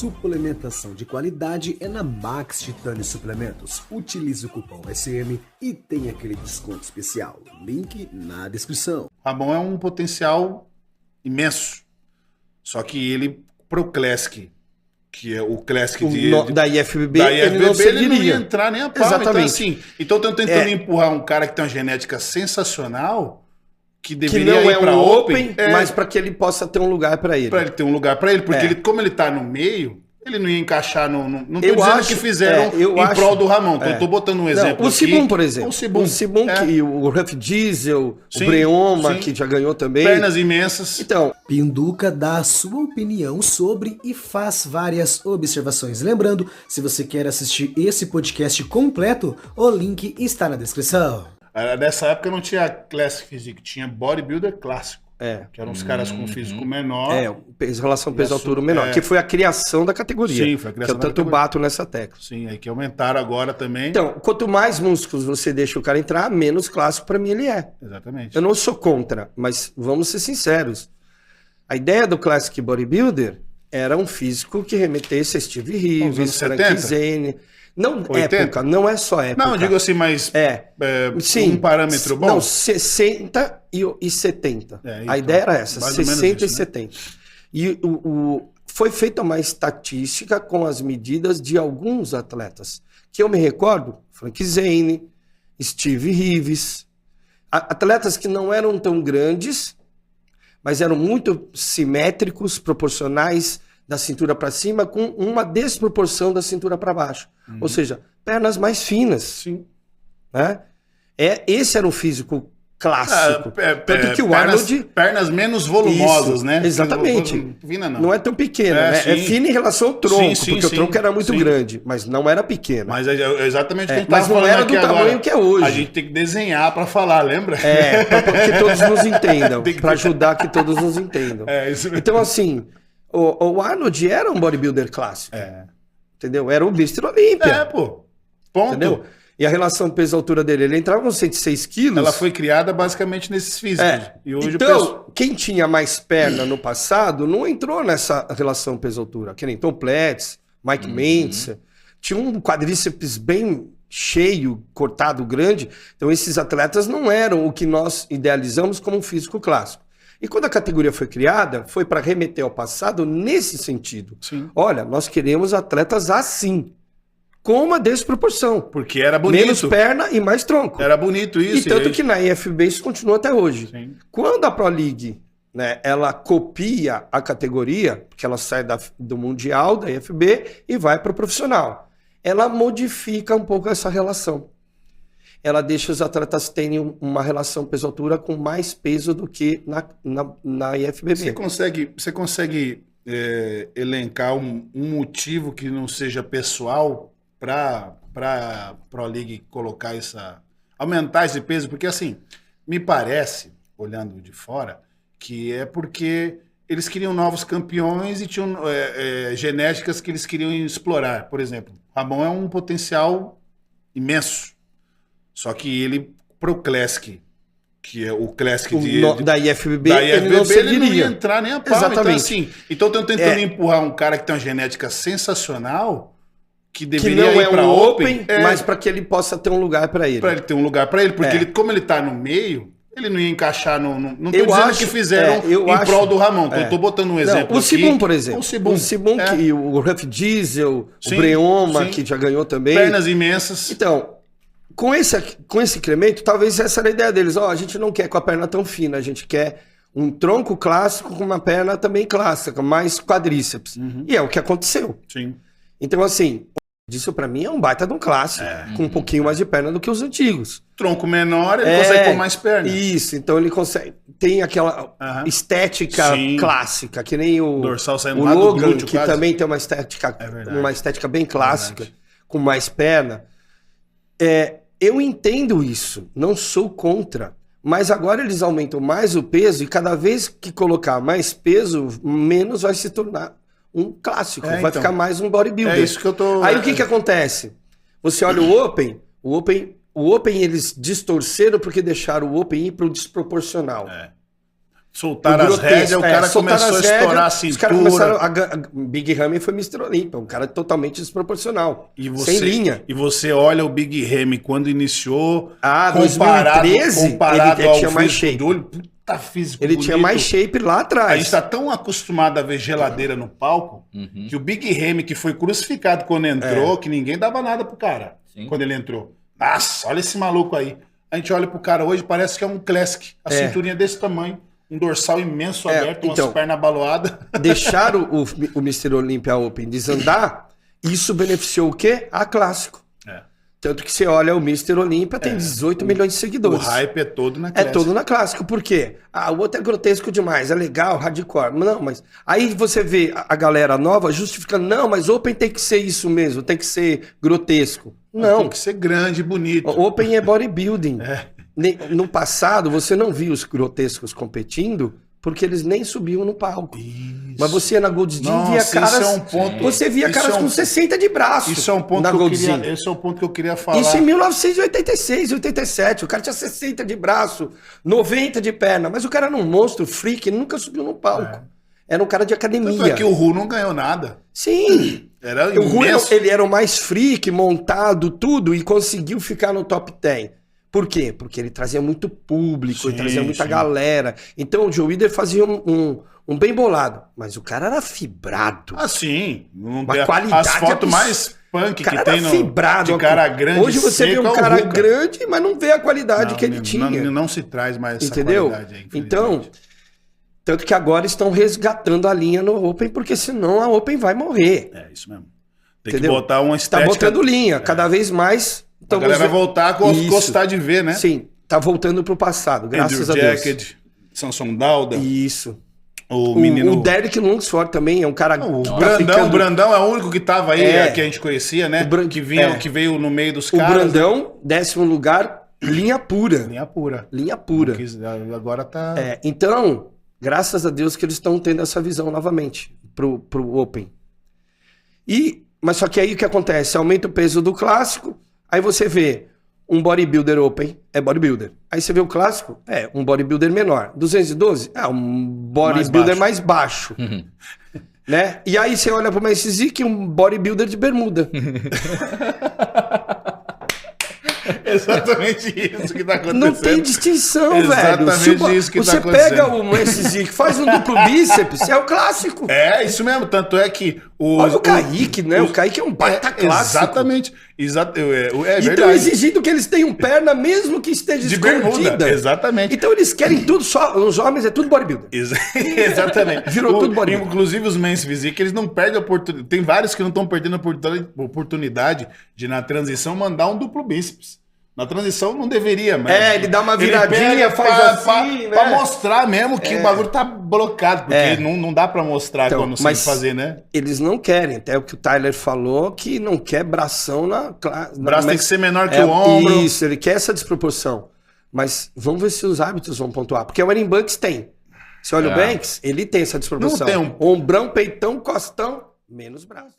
Suplementação de qualidade é na Max Titânio Suplementos. Utilize o cupom SM e tem aquele desconto especial. Link na descrição. Ramon é um potencial imenso. Só que ele, pro Classic, que é o Classic da IFBB, ele não ia entrar nem a pau. Exatamente. Então estão tentando empurrar um cara que tem uma genética sensacional, que deveria não ir para Open, mas para que ele possa ter um lugar para ele. Para ele ter um lugar para ele, porque como ele tá no meio, ele não ia encaixar no... Não tô dizendo que fizeram em prol do Ramon. Eu tô botando um exemplo o Sibum, por exemplo. O Sibum, que o Ruff Diesel, o Breoma, que já ganhou também. Pernas imensas. Então, Pinduca dá a sua opinião sobre e faz várias observações. Lembrando, se você quer assistir esse podcast completo, o link está na descrição. Nessa época não tinha Classic Physique, tinha Bodybuilder clássico. Que eram os caras com físico menor. Relação peso-altura menor. Que foi a criação da categoria. Sim, foi a criação que eu tanto bato nessa tecla. Sim, aí que aumentaram agora também. Então, quanto mais músculos você deixa o cara entrar, menos clássico para mim ele é. Exatamente. Eu não sou contra, mas vamos ser sinceros. A ideia do Classic Bodybuilder era um físico que remetesse a Steve Rivers, Frank Zane. Não 80? Época, não é só época. Não, digo assim, mas sim, um parâmetro bom? Não, 60 e 70. A ideia era essa, 60 e 70. E foi feita uma estatística com as medidas de alguns atletas. Que eu me recordo, Frank Zane, Steve Rivers, atletas que não eram tão grandes, mas eram muito simétricos, proporcionais, da cintura para cima, com uma desproporção da cintura para baixo. Ou seja, pernas mais finas. Sim. Né? Esse era o físico clássico. Tanto que o Arnold... Pernas menos volumosas, né? Exatamente. Fina, não é tão pequena, né? É fina em relação ao tronco, porque o tronco era muito grande, mas não era pequena. Mas é exatamente o que a gente mas não era do tamanho que é hoje. A gente tem que desenhar para falar, lembra? Para que todos nos entendam. Para ajudar que todos nos entendam. Isso mesmo. Então, assim... O Arnold era um bodybuilder clássico. Entendeu? Era o Mr. Olímpia. Ponto. Entendeu? E a relação peso-altura dele, ele entrava com 106 quilos. Ela foi criada basicamente nesses físicos. E hoje então, quem tinha mais perna no passado não entrou nessa relação peso-altura. Que nem Tom Platz, Mike Mentzer. Tinha um quadríceps bem cheio, cortado, grande. Então, esses atletas não eram o que nós idealizamos como um físico clássico. E quando a categoria foi criada, foi para remeter ao passado nesse sentido. Sim. Olha, nós queremos atletas assim, com uma desproporção. Porque era bonito. Menos perna e mais tronco. Era bonito isso. E tanto que na IFBB isso continua até hoje. Sim. Quando a Pro League, né, ela copia a categoria, porque ela sai do Mundial, da IFB, e vai para o profissional, ela modifica um pouco essa relação. Ela deixa os atletas terem uma relação peso-altura com mais peso do que na IFBB. Você consegue elencar um motivo que não seja pessoal para a Pro League colocar aumentar esse peso? Porque assim, me parece, olhando de fora, que é porque eles queriam novos campeões e tinham genéticas que eles queriam explorar. Por exemplo, Ramon é um potencial imenso. Só que ele, pro Classic, que é o Classic da IFBB, ele não ia entrar nem a pau. Exatamente. Então estão tentando empurrar um cara que tem uma genética sensacional, que deveria não ir para Open, mas para que ele possa ter um lugar para ele. Para ele ter um lugar para ele, porque como ele tá no meio, ele não ia encaixar no... Não tô dizendo que fizeram em prol do Ramon. Tô botando um exemplo o Sibum, por exemplo. O Sibum, que o Ruff Diesel, o Breoma, que já ganhou também. Pernas imensas. Então... Com esse incremento, talvez essa era a ideia deles. A gente não quer com a perna tão fina, a gente quer um tronco clássico com uma perna também clássica, mais quadríceps. E é o que aconteceu. Sim. Então, assim, isso pra mim é um baita de um clássico, com um pouquinho mais de perna do que os antigos. Tronco menor, ele consegue pôr mais perna. Isso, então ele consegue... Tem aquela estética clássica, que nem o dorsal saindo o lá Logan, do glúteo, que também tem uma estética bem clássica, com mais perna. Eu entendo isso, não sou contra, mas agora eles aumentam mais o peso e cada vez que colocar mais peso, menos vai se tornar um clássico, vai ficar mais um bodybuilder. É isso que eu tô... Aí o que acontece? Você olha o Open eles distorceram porque deixaram o Open ir para o desproporcional. Soltaram as rédeas, o cara começou a estourar a cintura. Os caras começaram. Big Ramy foi Mr. Olympia, um cara totalmente desproporcional. Sem linha. E você olha o Big Ramy quando iniciou. 2013, comparado ele tinha ao mais shape. Do olho, puta físico. Ele tinha mais shape lá atrás. A gente tá tão acostumado a ver geladeira no palco que o Big Ramy, que foi crucificado quando entrou, que ninguém dava nada pro cara quando ele entrou. Nossa, olha esse maluco aí. A gente olha pro cara hoje, parece que é um classic. A cinturinha desse tamanho. Um dorsal imenso aberto, umas pernas baloadas. Deixar o Mr. Olympia Open desandar, isso beneficiou o quê? A Clássico. Tanto que você olha o Mr. Olympia, tem 18 milhões de seguidores. O hype é todo na Clássico. É todo na Clássico. Por quê? O outro é grotesco demais, é legal, hardcore. Não, mas aí você vê a galera nova justificando, não, mas Open tem que ser isso mesmo, tem que ser grotesco. Não. Tem que ser grande, bonito. Open é bodybuilding. No passado, você não via os grotescos competindo porque eles nem subiam no palco. Isso. Mas você ia na Gold's Gym via caras... Isso é um ponto, você via caras com 60 de braço. Isso é um ponto esse é o ponto que eu queria falar. Isso em 1986, 87. O cara tinha 60 de braço, 90 de perna. Mas o cara era um monstro, freak, nunca subiu no palco. Era um cara de academia. Tanto é que o Ru não ganhou nada. Sim. Era o Ru, ele era o mais freak, montado, tudo, e conseguiu ficar no top 10. Por quê? Porque ele trazia muito público, ele trazia muita galera. Então o Joe Wilder fazia um bem bolado. Mas o cara era fibrado. Sim. Uma qualidade... As fotos mais punk que tem no... fibrado. De cara grande. Hoje você vê um cara grande, mas não vê a qualidade que ele tinha. Não se traz mais essa qualidade aí, então, tanto que agora estão resgatando a linha no Open, porque senão a Open vai morrer. É, isso mesmo. Tem que botar uma estética... Tá botando linha, cada vez mais... Então, a galera vai voltar a gostar de ver, né? Sim, tá voltando pro passado, graças Andrew a Deus. Jacket, Samson Dauda. Isso. O Derek Lunsford também é um cara... O Brandão é o único que tava aí, que a gente conhecia, né? Que veio no meio dos caras. O Brandão, 10º lugar, linha pura. Linha pura. Agora tá... Então, graças a Deus que eles estão tendo essa visão novamente pro Open. Mas só que aí o que acontece? Aumenta o peso do clássico, aí você vê um bodybuilder open, é bodybuilder. Aí você vê o clássico, é um bodybuilder menor. 212, é um bodybuilder mais baixo. Né? E aí você olha pro Messi Zik, um bodybuilder de bermuda. Exatamente isso que tá acontecendo. Não tem distinção, velho. Exatamente isso que tá acontecendo. Você pega o Messi Zik, faz um duplo bíceps, é o clássico. É, isso mesmo. Tanto é que... Olha o Kaique, né? O Kaique é um baita clássico. Exatamente. É verdade. E estão exigindo que eles tenham perna mesmo que esteja de escondida. Bermuda, exatamente. Então eles querem tudo só... Os homens é tudo bodybuilder. Exatamente. Virou tudo bodybuilder. Inclusive os Men's Physique, eles não perdem a oportunidade. Tem vários que não estão perdendo a oportunidade de, na transição, mandar um duplo bíceps. Na transição não deveria, mas... ele dá uma viradinha, faz assim, né? Pra mostrar mesmo que o bagulho tá bloqueado, porque não dá pra mostrar então, quando você fazer, né? Eles não querem, até o que o Tyler falou, que não quer bração na... O braço tem que ser menor que o ombro. Isso, ele quer essa desproporção. Mas vamos ver se os árbitros vão pontuar, porque o Erin Banks tem. Você olha o Banks, ele tem essa desproporção. Não tem ombrão, peitão, costão, menos braço.